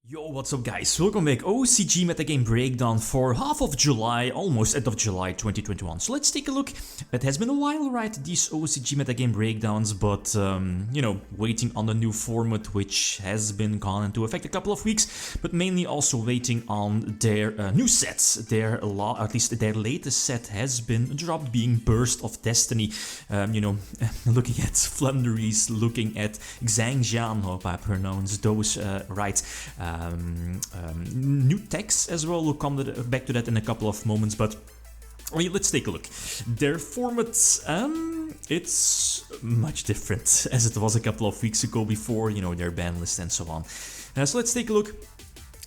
Yo, what's up guys? Welcome back. OCG Metagame Breakdown for half of July, almost end of July 2021. So let's take a look. It has been a while, right, these OCG Metagame Breakdowns, but, you know, waiting on the new format, which has been gone into effect a couple of weeks, but mainly also waiting on their new sets. At least their latest set has been dropped, being Burst of Destiny. You know, looking at Flundereeze, looking at Xiangjian, hope I pronounce those right. New techs as well. We'll come back to that in a couple of moments, but let's take a look. Their format, it's much different as it was a couple of weeks ago before, you know, their ban list and so on. So let's take a look.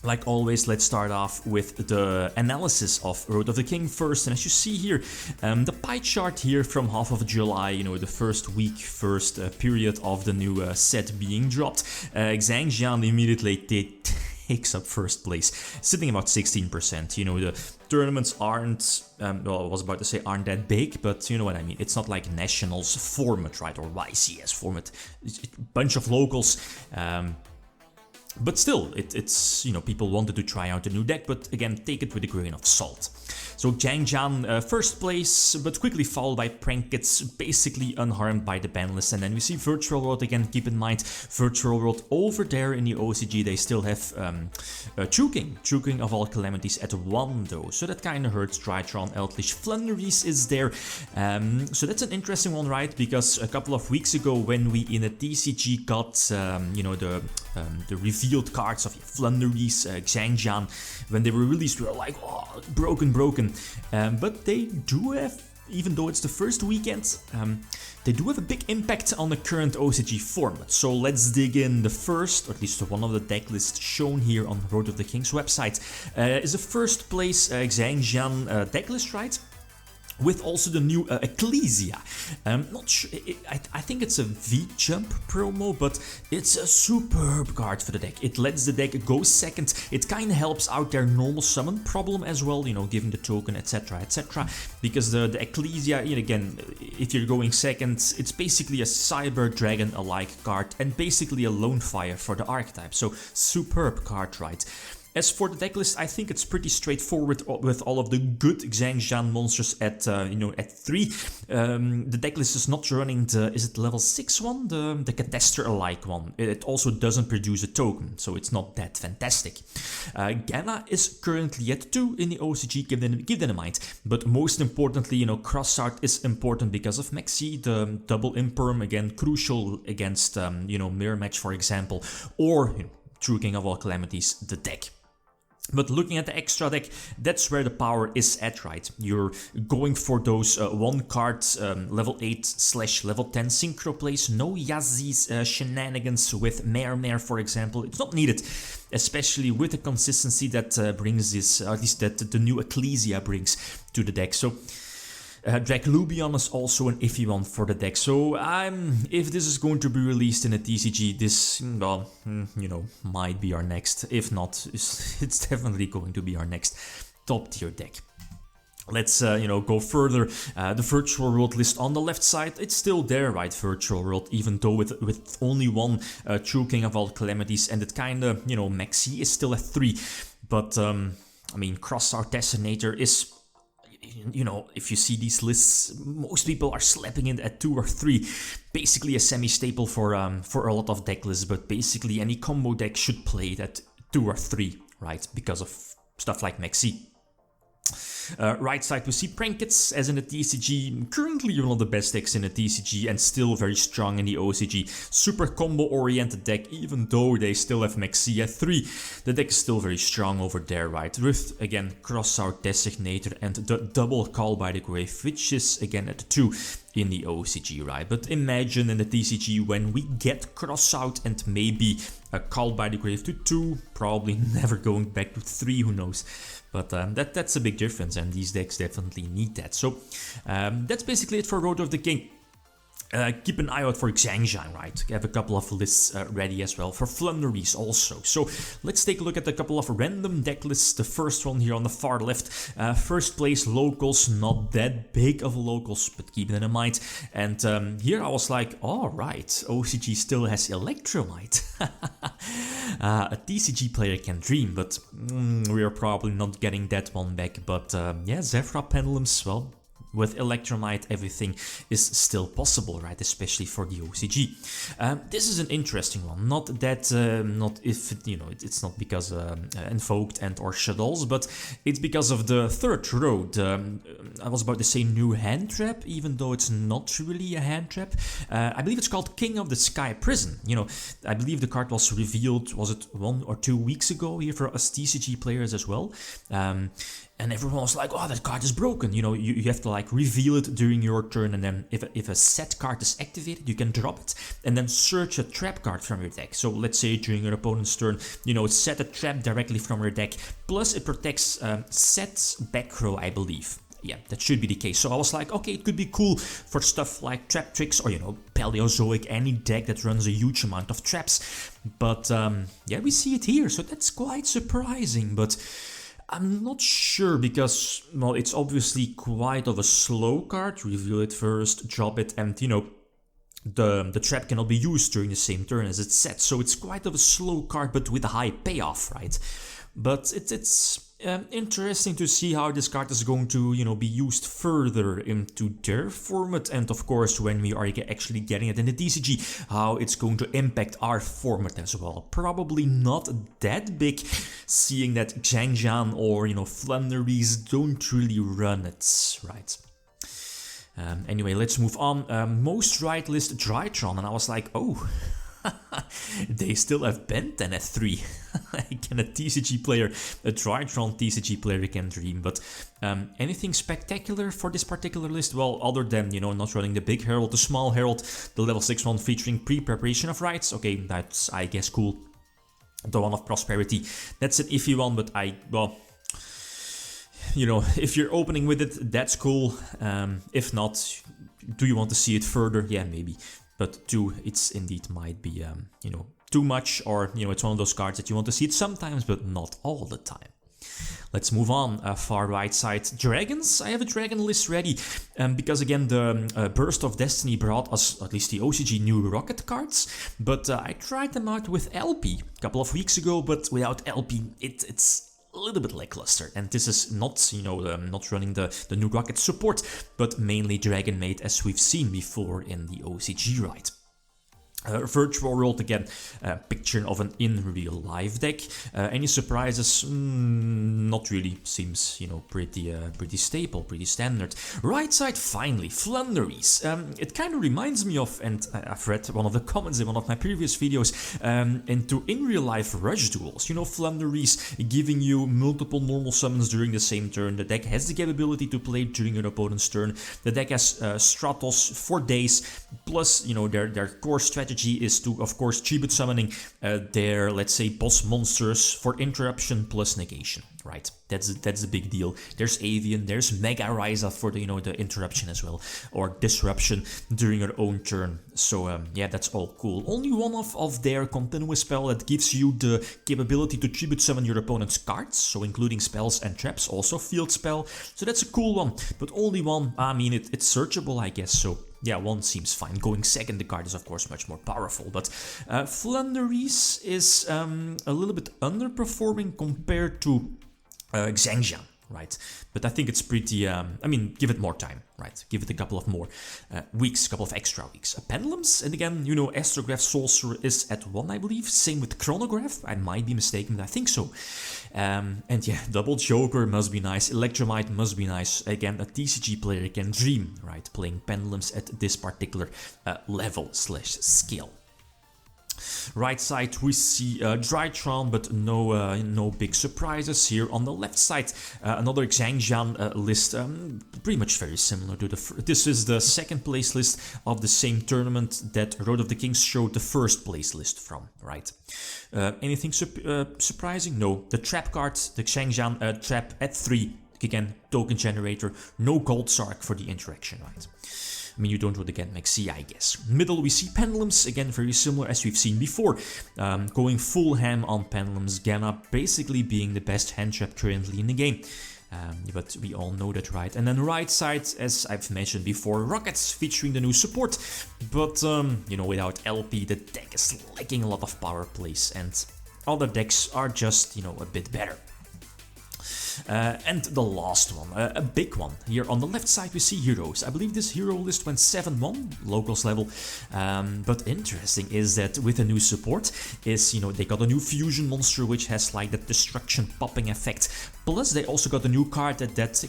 Like always, let's start off with the analysis of Road of the King first, and as you see here, the pie chart here from half of July, you know, the first week, first period of the new set being dropped. Xiangjian immediately takes up first place, sitting about 16%. You know, the tournaments aren't, well, I was about to say aren't that big, but you know what I mean. It's not like Nationals format, right, or YCS format. It's a bunch of locals. But still, it's, you know, people wanted to try out a new deck, but again, take it with a grain of salt. So Xiangjian first place, but quickly followed by Prankets, basically unharmed by the ban list. And then we see Virtual World again. Keep in mind, Virtual World over there in the OCG, they still have Choking of All Calamities at 1 though. So that kind of hurts. Tritron, Eldritch, Flundereeze is there. So that's an interesting one, right? Because a couple of weeks ago when we in a TCG got, you know, the revealed cards of Flundereeze, Xiangjian, when they were released, we were like, oh, broken. But they do have, even though it's the first weekend, they do have a big impact on the current OCG format. So let's dig in. The first, or at least one of the deck lists shown here on Road of the King's website, is the first place Xiangjian deck list, right? With also the new Ecclesia. Not sure, I think it's a V-Jump promo, but it's a superb card for the deck. It lets the deck go second. It kind of helps out their normal summon problem as well, you know, giving the token, etc, etc. Because the Ecclesia, you know, again, if you're going second, it's basically a Cyber Dragon-alike card and basically a Lone Fire for the archetype. So superb card, right? As for the decklist, I think it's pretty straightforward with all of the good Xiangjian monsters at, you know, at 3. The decklist is not running the, is it level 6 one? The Catester-alike one. It also doesn't produce a token, so it's not that fantastic. Gamma is currently at 2 in the OCG, keep that in mind. But most importantly, you know, Crossart is important because of Maxi, the double Imperm, again, crucial against, you know, Mirror Match, for example, or, you know, True King of All Calamities, the deck. But looking at the extra deck, that's where the power is at, right? You're going for those one card level 8/level 10 synchro plays. No Yazzi's shenanigans with Mare, for example. It's not needed, especially with the consistency that brings this, at least that the new Ecclesia brings to the deck. So Draclubion is also an iffy one for the deck, so if this is going to be released in a TCG, this, well, you know, might be our next. If not, it's definitely going to be our next top tier deck. Let's, you know, go further. The Virtual World list on the left side, it's still there, right? Virtual World, even though with only one True King of All Calamities, and it kind of, you know, Maxi is still at 3. But, I mean, Crossart Designator is, you know, if you see these lists, most people are slapping it at 2 or 3. Basically a semi-staple for a lot of deck lists, but basically any combo deck should play it at 2 or 3, right? Because of stuff like Maxi. Right side we see Prankets as in the TCG, currently one of the best decks in the TCG and still very strong in the OCG. Super combo oriented deck, even though they still have Maxi at 3. The deck is still very strong over there, right? With again Crossart Designator and the double Call by the Grave, which is again at 2 in the OCG, right? But imagine in the TCG when we get Crossout and maybe a Call by the Grave to 2, probably never going back to 3, who knows. But that's a big difference, and these decks definitely need that. So that's basically it for Road of the King. Keep an eye out for Xiangjian, right? I have a couple of lists ready as well for Flundereeze also. So let's take a look at a couple of random deck lists. The first one here on the far left. First place locals, not that big of locals, but keep that in mind. And here I was like, all right, OCG still has Electromite. A TCG player can dream, but we are probably not getting that one back. But yeah, Zephyra Pendulums, well, with Electromite, everything is still possible, right? Especially for the OCG. This is an interesting one. Not that, not if you know, it's not because invoked and or shuttles, but it's because of the third row. I was about to say new hand trap, even though it's not really a hand trap. I believe it's called King of the Sky Prison. You know, I believe the card was revealed. Was it 1 or 2 weeks ago here for us TCG players as well? And everyone was like, oh, that card is broken. You know, you have to like reveal it during your turn, and then if a set card is activated, you can drop it and then search a trap card from your deck. So let's say during your opponent's turn, you know, set a trap directly from your deck, plus it protects set back row, I believe. Yeah, that should be the case. So I was like, okay, it could be cool for stuff like Trap Tricks or, you know, Paleozoic, any deck that runs a huge amount of traps. But yeah, we see it here, so that's quite surprising. But I'm not sure because, well, it's obviously quite of a slow card. Reveal it first, drop it, and, you know, the trap cannot be used during the same turn as it's set. So it's quite of a slow card, but with a high payoff, right? But it's interesting to see how this card is going to, you know, be used further into their format, and of course when we are actually getting it in the TCG, how it's going to impact our format as well. Probably not that big, seeing that Xiangjian or, you know, Flundereeze don't really run it, right? Anyway, let's move on. Most right list Drytron, and I was like, oh, they still have Benten at 3. Can a TCG player, a Drytron TCG player can dream, but anything spectacular for this particular list? Well, other than, you know, not running the big herald, the small herald, the level 6 one featuring pre-preparation of rights. Okay, that's, I guess, cool. The one of prosperity, that's an iffy one, but well, you know, if you're opening with it, that's cool. If not, do you want to see it further? Yeah, maybe. But 2, it's indeed might be, you know, too much, or, you know, it's one of those cards that you want to see it sometimes, but not all the time. Let's move on. Far right side, dragons. I have a dragon list ready, because again, the Burst of Destiny brought us, at least the OCG, new rocket cards, but I tried them out with LP a couple of weeks ago, but without LP, it's a little bit lackluster, and this is not, you know, not running the new rocket support, but mainly Dragon Maid as we've seen before in the OCG, right? Virtual World, again, picture of an in real life deck. Any surprises? Not really. Seems, you know, pretty stable, pretty standard. Right side, finally, Flundereeze. It kind of reminds me of, and I've read one of the comments in one of my previous videos, into in real life rush duels. You know, Flundereeze giving you multiple normal summons during the same turn. The deck has the capability to play during your opponent's turn. The deck has Stratos for days, plus, you know, their core strategy is to, of course, tribute summoning their, let's say, boss monsters for interruption plus negation, right? That's the big deal. There's Avian, there's Mega Ryza for the, you know, the interruption as well, or disruption during your own turn. So yeah, that's all cool. Only one of their continuous spell that gives you the capability to tribute summon your opponent's cards, so including spells and traps, also field spell. So that's a cool one, but only one. I mean, it's searchable, I guess, so yeah, one seems fine. Going second, the card is of course much more powerful, but Flundereeze is a little bit underperforming compared to Xiangjian, right? But I think it's pretty, I mean, give it more time, right? Give it a couple of more weeks, a couple of extra weeks. Pendulums, and again, you know, Astrograph Sorcerer is at 1, I believe. Same with Chronograph, I might be mistaken, but I think so. And yeah, Double Joker must be nice, Electromite must be nice. Again, a TCG player can dream, right? Playing Pendulums at this particular level / scale. Right side we see Drytron, but no big surprises here. On the left side, another Xiangjian list, pretty much very similar to this is the second place list of the same tournament that Road of the Kings showed the first place list from, right? Anything surprising? No. The trap card, the Xiangjian trap at 3, again, token generator, no gold sark for the interaction, right? I mean, you don't really get Maxi, I guess. Middle, we see Pendulums, again, very similar as we've seen before. Going full ham on Pendulums, Gamma basically being the best hand trap currently in the game. But we all know that, right? And then right side, as I've mentioned before, Rockets featuring the new support. But, you know, without LP, the deck is lacking a lot of power plays, and other decks are just, you know, a bit better. And the last one, a big one. Here on the left side we see heroes. I believe this hero list went 7-1, locals level. But interesting is that with the new support is, you know, they got a new fusion monster which has like that destruction popping effect. Plus they also got a new card that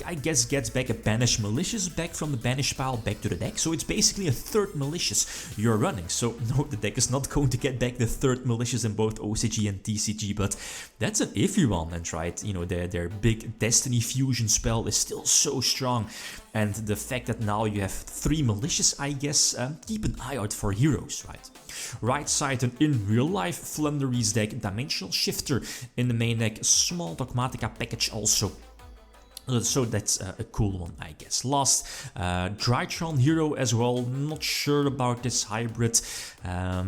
I guess gets back a banished malicious back from the banished pile back to the deck. So it's basically a third malicious you're running. So no, the deck is not going to get back the third malicious in both OCG and TCG, but that's an iffy one. And right, you know, their big Destiny fusion spell is still so strong, and the fact that now you have 3 malicious, I guess, keep an eye out for heroes, right? Right side, and in real life, Flundereeze deck, Dimensional Shifter in the main deck, small Dogmatica package also. So that's a cool one, I guess. Last, Drytron hero as well, not sure about this hybrid. I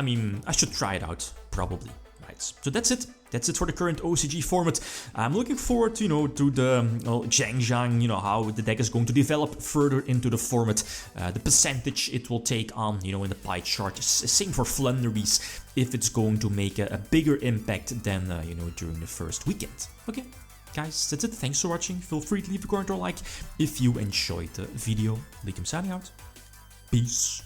mean, I should try it out, probably. So that's it. That's it for the current OCG format. I'm looking forward to, you know, to the Xiangjian, you know, how the deck is going to develop further into the format. The percentage it will take on, you know, in the pie chart. Same for Flundereeze, if it's going to make a bigger impact than, you know, during the first weekend. Okay, guys, that's it. Thanks for watching. Feel free to leave a comment or like if you enjoyed the video. Likem signing out. Peace.